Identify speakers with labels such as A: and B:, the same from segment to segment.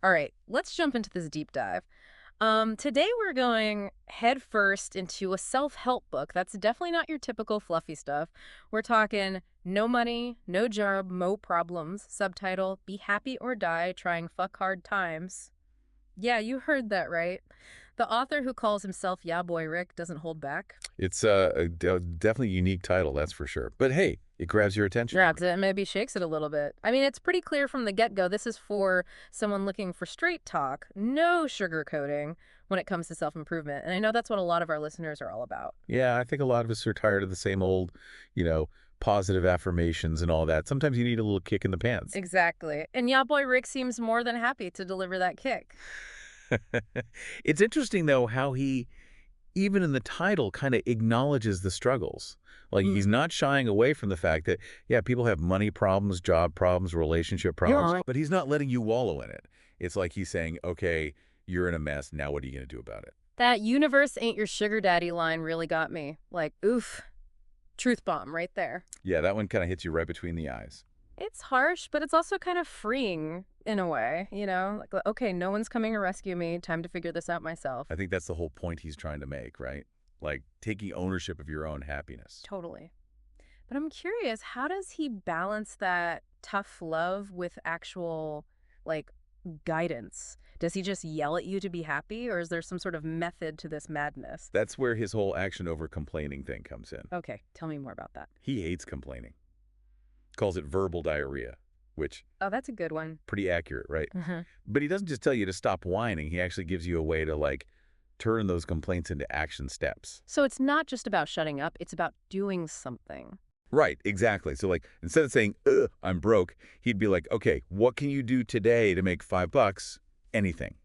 A: All right, let's jump into this deep dive. Today we're going head first into a self-help book. That's definitely not your typical fluffy stuff. We're talking no money, no job, no problems. Subtitle, Be Happy or Die, Trying Fuck Hard Times. Yeah, you heard that right. The author who calls himself Ya Boy Rick doesn't hold back.
B: It's definitely a unique title, that's for sure. But hey, it grabs your attention.
A: Grabs it and maybe shakes it a little bit. I mean, it's pretty clear from the get-go. This is for someone looking for straight talk, no sugarcoating when it comes to self-improvement. And I know that's what a lot of our listeners are all about.
B: Yeah, I think a lot of us are tired of the same old, you know, positive affirmations and all that. Sometimes you need a little kick in the pants.
A: Exactly. And Ya Boy Rick seems more than happy to deliver that kick.
B: It's interesting, though, how he, even in the title, kind of acknowledges the struggles. Like, he's not shying away from the fact that, yeah, people have money problems, job problems, relationship problems,
A: Yeah.
B: but he's not letting you wallow in it. It's like he's saying, okay, you're in a mess. Now what are you going to do about it?
A: That universe ain't your sugar daddy line really got me. Like, oof, truth bomb right there.
B: Yeah, that one kind of hits you right between the eyes.
A: It's harsh, but it's also kind of freeing in a way, you know? Like, okay, no one's coming to rescue me. Time to figure this out myself.
B: I think that's the whole point he's trying to make, right? Like taking ownership of your own happiness.
A: Totally. But I'm curious, how does he balance that tough love with actual, like, guidance? Does he just yell at you to be happy, or is there some sort of method to this madness?
B: That's where his whole action over complaining thing comes in.
A: Okay, tell me more about that.
B: He hates complaining. Calls it verbal diarrhea, which
A: Oh, that's a good one.
B: pretty accurate, right?
A: Mhm.
B: But he doesn't just tell you to stop whining. He actually gives you a way to like turn those complaints into action steps.
A: So it's not just about shutting up, it's about doing something.
B: Right, exactly. So like instead of saying, ugh, I'm broke, he'd be like, okay, what can you do today to make $5? Anything.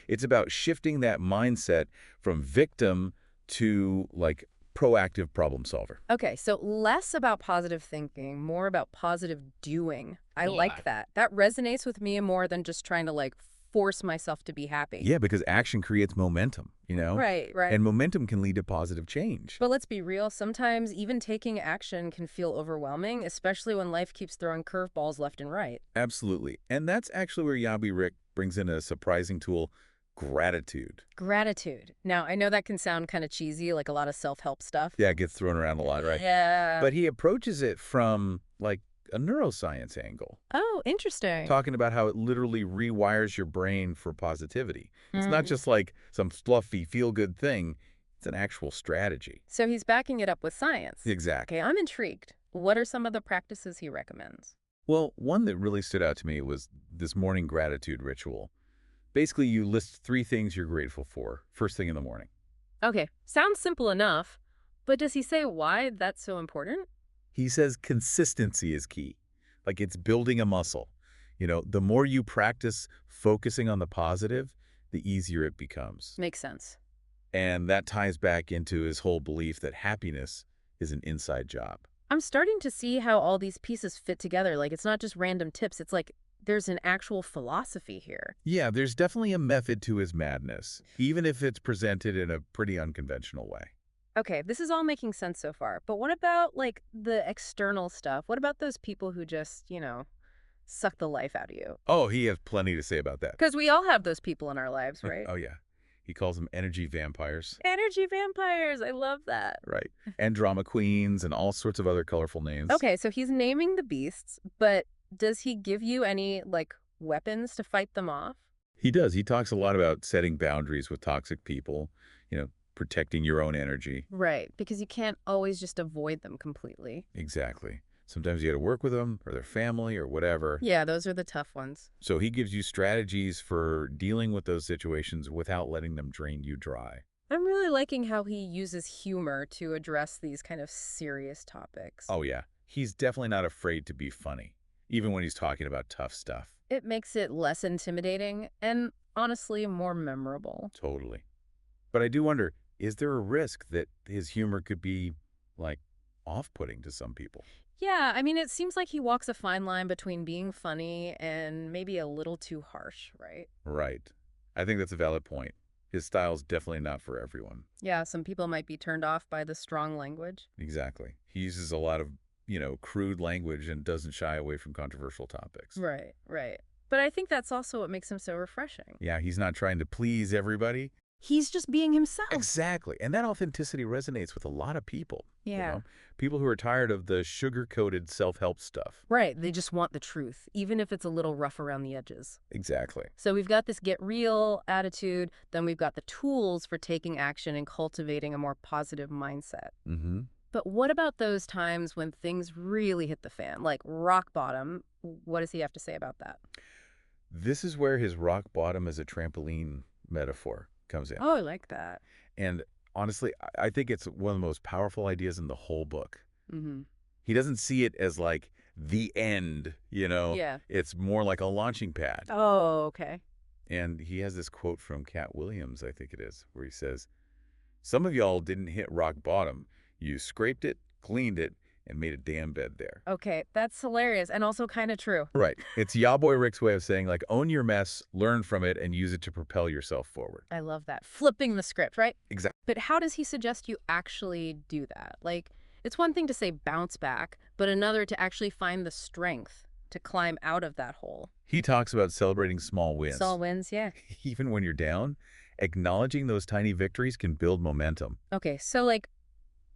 B: It's about shifting that mindset from victim to like proactive problem solver.
A: Okay, so less about positive thinking, more about positive doing. I
B: Yeah.
A: like that. That resonates with me more than just trying to like force myself to be happy.
B: Yeah, because action creates momentum, you know?
A: Right, right.
B: And momentum can lead to positive change.
A: But let's be real, sometimes even taking action can feel overwhelming, especially when life keeps throwing curveballs left and right.
B: Absolutely. And that's actually where Yabi Rick brings in a surprising tool, gratitude.
A: Gratitude. Now, I know that can sound kind of cheesy, like a lot of self-help stuff.
B: Yeah, it gets thrown around a lot, right?
A: Yeah.
B: But he approaches it from like a neuroscience angle,
A: Oh, interesting.
B: talking about how it literally rewires your brain for positivity. It's not
A: Mm.
B: just like some fluffy, feel-good thing. It's an actual strategy.
A: So he's backing it up with science.
B: Exactly.
A: Okay, I'm intrigued. What are some of the practices he recommends?
B: Well, one that really stood out to me was this morning gratitude ritual. Basically, you list 3 things you're grateful for first thing in the morning.
A: Okay, sounds simple enough, but does he say why that's so important?
B: He says consistency is key. Like it's building a muscle. You know, the more you practice focusing on the positive, the easier it becomes.
A: Makes sense.
B: And that ties back into his whole belief that happiness is an inside job.
A: I'm starting to see how all these pieces fit together. Like, it's not just random tips, it's like there's an actual philosophy here.
B: Yeah, there's definitely a method to his madness, even if it's presented in a pretty unconventional way.
A: Okay, this is all making sense so far, but what about, like, the external stuff? What about those people who just, suck the life out of you?
B: Oh, he has plenty to say about that.
A: Because we all have those people in our lives, right?
B: Oh, yeah. He calls them energy vampires.
A: Energy vampires, I love that.
B: Right. And drama queens and all sorts of other colorful names.
A: Okay, so he's naming the beasts, but does he give you any, like, weapons to fight them off?
B: He does. He talks a lot about setting boundaries with toxic people, protecting your own energy.
A: Right, because you can't always just avoid them completely.
B: Exactly. Sometimes you got to work with them or their family or whatever.
A: Yeah, those are the tough ones.
B: So he gives you strategies for dealing with those situations without letting them drain you dry.
A: I'm really liking how he uses humor to address these kind of serious topics.
B: Oh, yeah. He's definitely not afraid to be funny, even when he's talking about tough stuff.
A: It makes it less intimidating and, honestly, more memorable.
B: Totally. But I do wonder, is there a risk that his humor could be, like, off-putting to some people?
A: Yeah, I mean, it seems like he walks a fine line between being funny and maybe a little too harsh, right?
B: Right. I think that's a valid point. His style's definitely not for everyone.
A: Yeah, some people might be turned off by the strong language.
B: Exactly. He uses a lot of, crude language and doesn't shy away from controversial topics.
A: Right, right. But I think that's also what makes him so refreshing.
B: Yeah, he's not trying to please everybody.
A: He's just being himself.
B: Exactly. And that authenticity resonates with a lot of people.
A: Yeah.
B: People who are tired of the sugar-coated self-help stuff.
A: Right. They just want the truth, even if it's a little rough around the edges.
B: Exactly.
A: So we've got this get real attitude, then we've got the tools for taking action and cultivating a more positive mindset.
B: Mm-hmm.
A: But what about those times when things really hit the fan, like rock bottom? What does he have to say about that?
B: This is where his rock bottom as a trampoline metaphor comes in.
A: Oh, I like that.
B: And honestly, I think it's one of the most powerful ideas in the whole book.
A: Mm-hmm.
B: He doesn't see it as like the end,
A: Yeah.
B: It's more like a launching pad.
A: Oh, okay.
B: And he has this quote from Cat Williams, I think it is, where he says, "Some of y'all didn't hit rock bottom. You scraped it, cleaned it, and made a damn bed there."
A: Okay, that's hilarious and also kind of true.
B: Right. It's Yaboy Rick's way of saying, like, own your mess, learn from it, and use it to propel yourself forward.
A: I love that. Flipping the script, right?
B: Exactly.
A: But how does he suggest you actually do that? Like, it's one thing to say bounce back, but another to actually find the strength to climb out of that hole.
B: He talks about celebrating small wins.
A: Small wins, yeah.
B: Even when you're down, acknowledging those tiny victories can build momentum.
A: Okay, so like,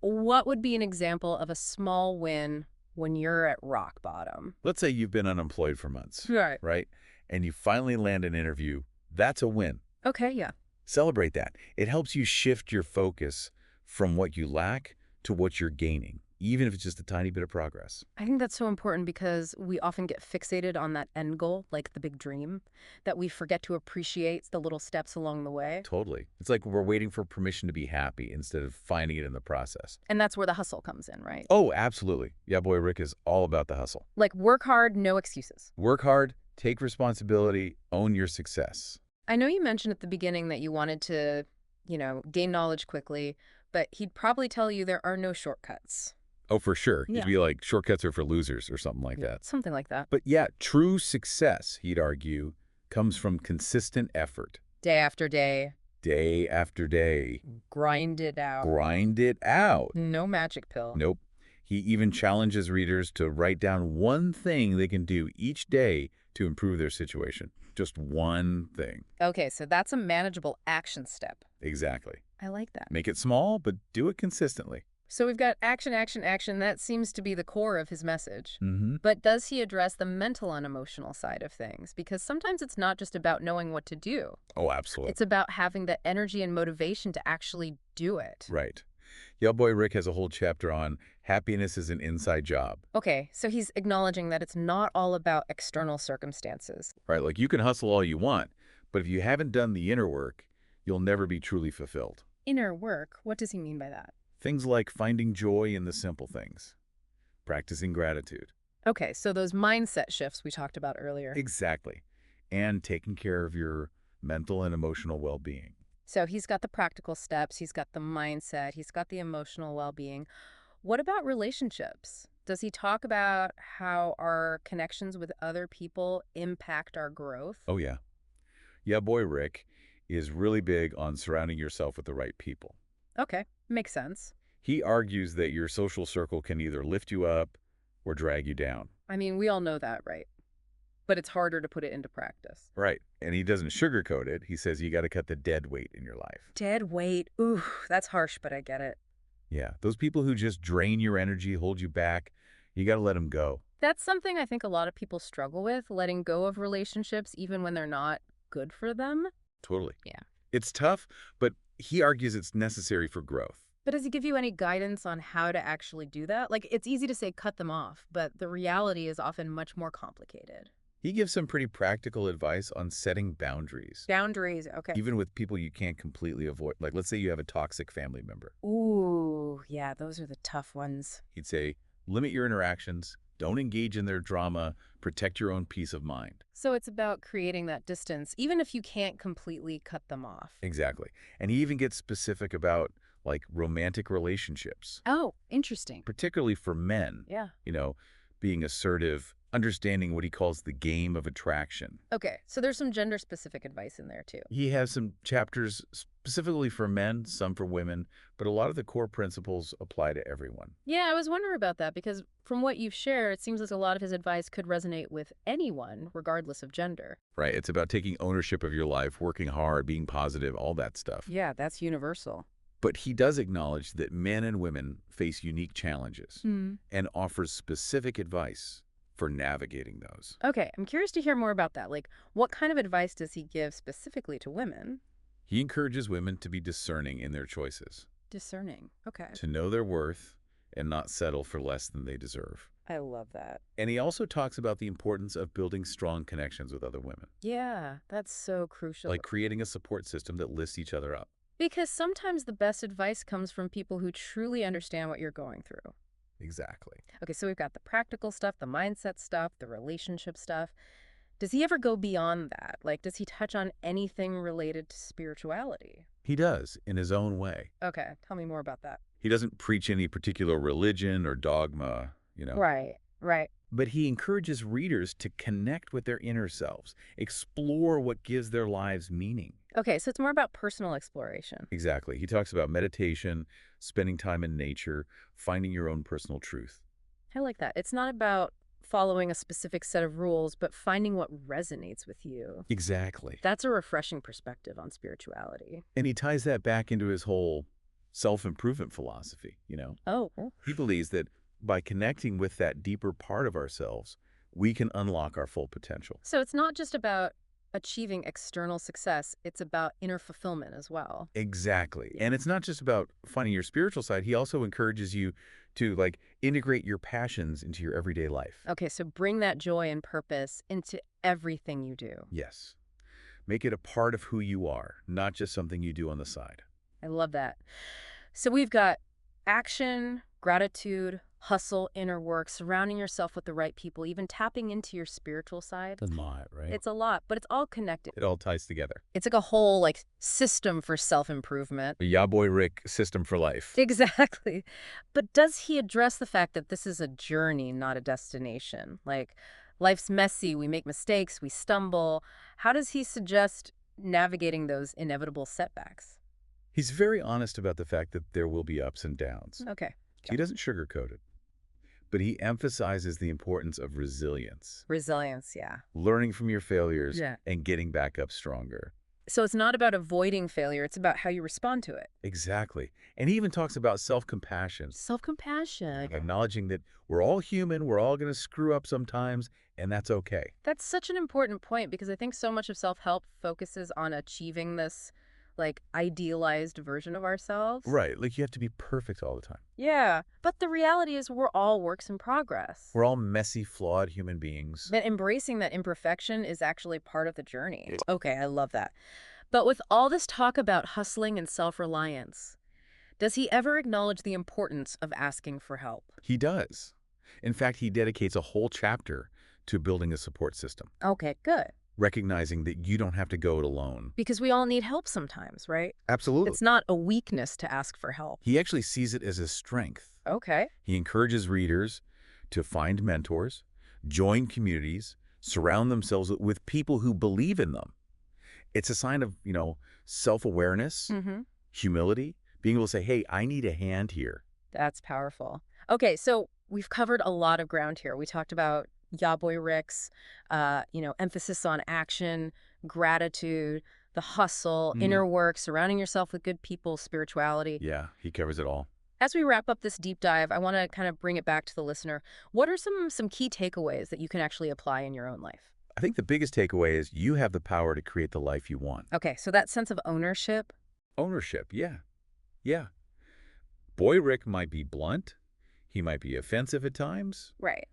A: what would be an example of a small win when you're at rock bottom?
B: Let's say you've been unemployed for months,
A: Right.
B: right? And you finally land an interview. That's a win.
A: Okay, yeah.
B: Celebrate that. It helps you shift your focus from what you lack to what you're gaining, even if it's just a tiny bit of progress.
A: I think that's so important because we often get fixated on that end goal, like the big dream, that we forget to appreciate the little steps along the way.
B: Totally. It's like we're waiting for permission to be happy instead of finding it in the process.
A: And that's where the hustle comes in, right?
B: Oh, absolutely. Yeah, boy, Rick is all about the hustle.
A: Like work hard, no excuses.
B: Work hard, take responsibility, own your success.
A: I know you mentioned at the beginning that you wanted to, gain knowledge quickly, but he'd probably tell you there are no shortcuts.
B: Oh, for sure.
A: Yeah.
B: He'd be like, shortcuts are for losers or something like that.
A: Something like that.
B: But yeah, true success, he'd argue, comes from consistent effort.
A: Day after day,
B: Day after day.
A: grind it out.
B: Grind it out.
A: No magic pill.
B: Nope. He even challenges readers to write down one thing they can do each day to improve their situation. Just one thing.
A: Okay, so that's a manageable action step.
B: Exactly.
A: I like that.
B: Make it small, but do it consistently.
A: So we've got action, action, action. That seems to be the core of his message.
B: Mm-hmm.
A: But does he address the mental and emotional side of things? Because sometimes it's not just about knowing what to do.
B: Oh, absolutely.
A: It's about having the energy and motivation to actually do it.
B: Right. Yeah, boy, Rick has a whole chapter on happiness is an inside job.
A: Okay, so he's acknowledging that it's not all about external circumstances.
B: Right, like you can hustle all you want, but if you haven't done the inner work, you'll never be truly fulfilled.
A: Inner work, what does he mean by that?
B: Things like finding joy in the simple things, practicing gratitude.
A: Okay, so those mindset shifts we talked about earlier.
B: Exactly. And taking care of your mental and emotional well-being.
A: So he's got the practical steps, he's got the mindset, he's got the emotional well-being. What about relationships? Does he talk about how our connections with other people impact our growth?
B: Oh, yeah. Yeah, boy, Rick is really big on surrounding yourself with the right people.
A: Okay, makes sense.
B: He argues that your social circle can either lift you up or drag you down.
A: I mean, we all know that, right? But it's harder to put it into practice.
B: Right. And he doesn't sugarcoat it. He says you got to cut the dead weight in your life.
A: Dead weight. Ooh, that's harsh, but I get it.
B: Yeah. Those people who just drain your energy, hold you back, you got to let them go.
A: That's something I think a lot of people struggle with, letting go of relationships even when they're not good for them.
B: Totally.
A: Yeah.
B: It's tough, but he argues it's necessary for growth.
A: But does he give you any guidance on how to actually do that? Like, it's easy to say cut them off, but the reality is often much more complicated.
B: He gives some pretty practical advice on setting boundaries,
A: Boundaries, okay.
B: even with people you can't completely avoid. Like, let's say you have a toxic family member.
A: Ooh, yeah, those are the tough ones.
B: He'd say, limit your interactions, don't engage in their drama, protect your own peace of mind.
A: So it's about creating that distance, even if you can't completely cut them off.
B: Exactly. And he even gets specific about, like, romantic relationships,
A: Oh, interesting.
B: particularly for men,
A: Yeah.
B: being assertive, understanding what he calls the game of attraction.
A: Okay, so there's some gender-specific advice in there, too.
B: He has some chapters specifically for men, some for women, but a lot of the core principles apply to everyone.
A: Yeah, I was wondering about that because from what you've shared, it seems like a lot of his advice could resonate with anyone, regardless of gender.
B: Right? It's about taking ownership of your life, working hard, being positive, all that stuff.
A: Yeah, that's universal.
B: But he does acknowledge that men and women face unique challenges
A: Hmm.
B: and offers specific advice for navigating those.
A: Okay, I'm curious to hear more about that. Like, what kind of advice does he give specifically to women?
B: He encourages women to be discerning in their choices,
A: Discerning. Okay.
B: to know their worth and not settle for less than they deserve.
A: I love that.
B: And he also talks about the importance of building strong connections with other women,
A: Yeah, that's so crucial.
B: like creating a support system that lifts each other up.
A: Because sometimes the best advice comes from people who truly understand what you're going through.
B: Exactly.
A: Okay, so we've got the practical stuff, the mindset stuff, the relationship stuff. Does he ever go beyond that? Like, does he touch on anything related to spirituality?
B: He does, in his own way.
A: Okay, tell me more about that.
B: He doesn't preach any particular religion or dogma.
A: Right, right.
B: But he encourages readers to connect with their inner selves, explore what gives their lives meaning.
A: Okay, so it's more about personal exploration.
B: Exactly. He talks about meditation, spending time in nature, finding your own personal truth.
A: I like that. It's not about following a specific set of rules, but finding what resonates with you.
B: Exactly.
A: That's a refreshing perspective on spirituality.
B: And he ties that back into his whole self-improvement philosophy.
A: Oh,
B: He believes that by connecting with that deeper part of ourselves, we can unlock our full potential.
A: so it's not just about achieving external success, it's about inner fulfillment as well.
B: Exactly. And it's not just about finding your spiritual side. He also encourages you to integrate your passions into your everyday life.
A: Okay, so bring that joy and purpose into everything you do.
B: Yes. Make it a part of who you are, not just something you do on the side.
A: I love that. So we've got action, gratitude, hustle, inner work, surrounding yourself with the right people, even tapping into your spiritual side.
B: A lot, right?
A: It's a lot, but it's all connected.
B: It all ties together.
A: It's like a whole system for self-improvement.
B: The Yaboy Rick system for life.
A: Exactly. But does he address the fact that this is a journey, not a destination? Like, life's messy, we make mistakes, we stumble. How does he suggest navigating those inevitable setbacks?
B: He's very honest about the fact that there will be ups and downs.
A: Okay.
B: He doesn't sugarcoat it, but he emphasizes the importance of resilience,
A: Resilience, yeah.
B: learning from your failures,
A: Yeah.
B: and getting back up stronger.
A: So it's not about avoiding failure, it's about how you respond to it.
B: Exactly. And he even talks about self-compassion,
A: Self-compassion.
B: acknowledging that we're all human, we're all going to screw up sometimes, and that's okay.
A: That's such an important point because I think so much of self-help focuses on achieving this, idealized version of ourselves.
B: Right, you have to be perfect all the time.
A: Yeah, but the reality is we're all works in progress.
B: We're all messy, flawed human beings.
A: But embracing that imperfection is actually part of the journey. Okay, I love that. But with all this talk about hustling and self-reliance, does he ever acknowledge the importance of asking for help?
B: He does. In fact, he dedicates a whole chapter to building a support system,
A: Okay, good.
B: recognizing that you don't have to go it alone.
A: Because we all need help sometimes, right?
B: Absolutely.
A: It's not a weakness to ask for help.
B: He actually sees it as a strength.
A: Okay.
B: He encourages readers to find mentors, join communities, surround themselves with people who believe in them. It's a sign of, self-awareness,
A: Mm-hmm.
B: humility, being able to say, hey, I need a hand here.
A: That's powerful. Okay, so we've covered a lot of ground here. We talked about Yaboy Rick's, emphasis on action, gratitude, the hustle, inner work, surrounding yourself with good people, spirituality.
B: Yeah, he covers it all.
A: As we wrap up this deep dive, I want to kind of bring it back to the listener. What are some key takeaways that you can actually apply in your own life?
B: I think the biggest takeaway is you have the power to create the life you want.
A: Okay, so that sense of ownership.
B: Ownership, yeah. Yeah. Boy Rick might be blunt. He might be offensive at times.
A: Right.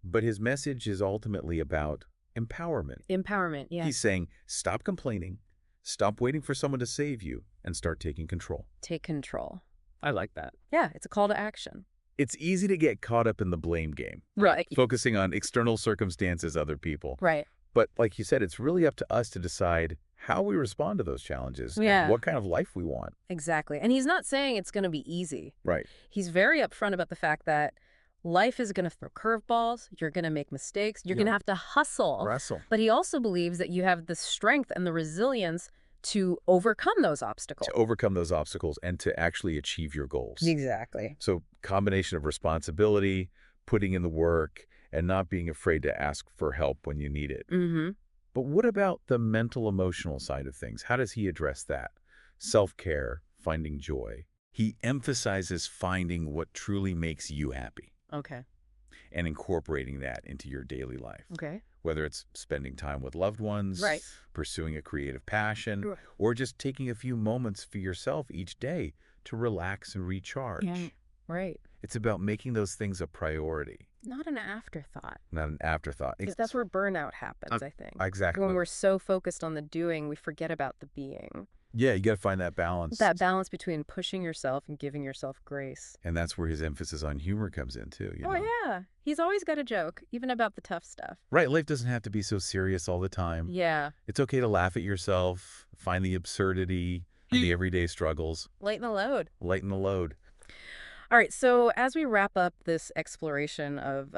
B: But his message is ultimately about empowerment.
A: Empowerment, yeah.
B: He's saying, stop complaining, stop waiting for someone to save you, and start taking control.
A: Take control.
C: I like that.
A: Yeah, it's a call to action.
B: It's easy to get caught up in the blame game,
A: Right.
B: focusing on external circumstances, other people.
A: Right.
B: But like you said, it's really up to us to decide how we respond to those challenges,
A: Yeah.
B: and what kind of life we want.
A: Exactly. And he's not saying it's going to be easy.
B: Right.
A: He's very upfront about the fact that life is going to throw curveballs. You're going to make mistakes. You're going to have to hustle.
B: Wrestle.
A: But he also believes that you have the strength and the resilience to overcome those
B: To
A: obstacles.
B: overcome those obstacles and to actually achieve your goals.
A: Exactly.
B: So combination of responsibility, putting in the work, and not being afraid to ask for help when you need it.
A: Mm-hmm.
B: But what about the mental emotional side of things? How does he address that? Self-care, finding joy. He emphasizes finding what truly makes you happy
A: Okay.
B: and incorporating that into your daily life.
A: Okay.
B: Whether it's spending time with loved ones,
A: Right.
B: pursuing a creative passion,
A: Right.
B: or just taking a few moments for yourself each day to relax and recharge.
A: Yeah. Right.
B: It's about making those things a priority,
A: Not an afterthought.
B: not an afterthought.
A: Because that's where burnout happens, I think.
B: Exactly.
A: When we're so focused on the doing, we forget about the being.
B: Yeah, you got to find that balance.
A: That balance between pushing yourself and giving yourself grace.
B: And that's where his emphasis on humor comes in, too. You
A: Oh,
B: know?
A: yeah. He's always got a joke, even about the tough stuff.
B: Right, life doesn't have to be so serious all the time.
A: Yeah.
B: It's okay to laugh at yourself, find the absurdity in the everyday struggles,
A: Lighten the load.
B: lighten the load.
A: All right, so as we wrap up this exploration of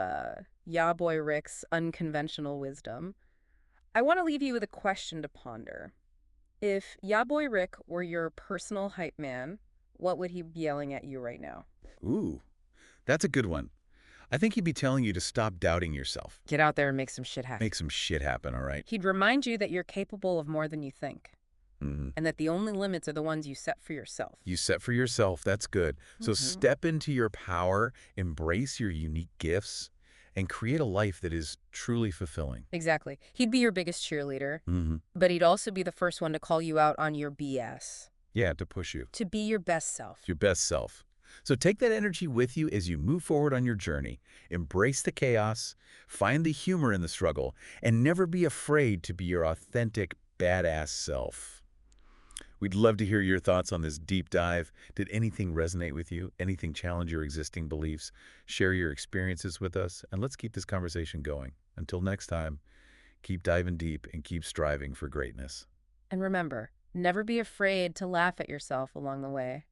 A: Yaboy Rick's unconventional wisdom, I want to leave you with a question to ponder. If Yaboy Rick were your personal hype man, what would he be yelling at you right now?
B: Ooh, that's a good one. I think he'd be telling you to stop doubting yourself.
A: Get out there and make some shit happen.
B: Make some shit happen, all right?
A: He'd remind you that you're capable of more than you think,
B: Mhm.
A: and that the only limits are the ones you set for yourself.
B: You set for yourself, that's good. So
A: Mhm.
B: step into your power, embrace your unique gifts, and create a life that is truly fulfilling.
A: Exactly. He'd be your biggest cheerleader,
B: Mm-hmm.
A: but he'd also be the first one to call you out on your BS.
B: Yeah, to push you.
A: To be your best self.
B: Your best self. So take that energy with you as you move forward on your journey. Embrace the chaos, find the humor in the struggle, and never be afraid to be your authentic, badass self. We'd love to hear your thoughts on this deep dive. Did anything resonate with you? Anything challenge your existing beliefs? Share your experiences with us, and let's keep this conversation going. Until next time, keep diving deep and keep striving for greatness.
A: And remember, never be afraid to laugh at yourself along the way.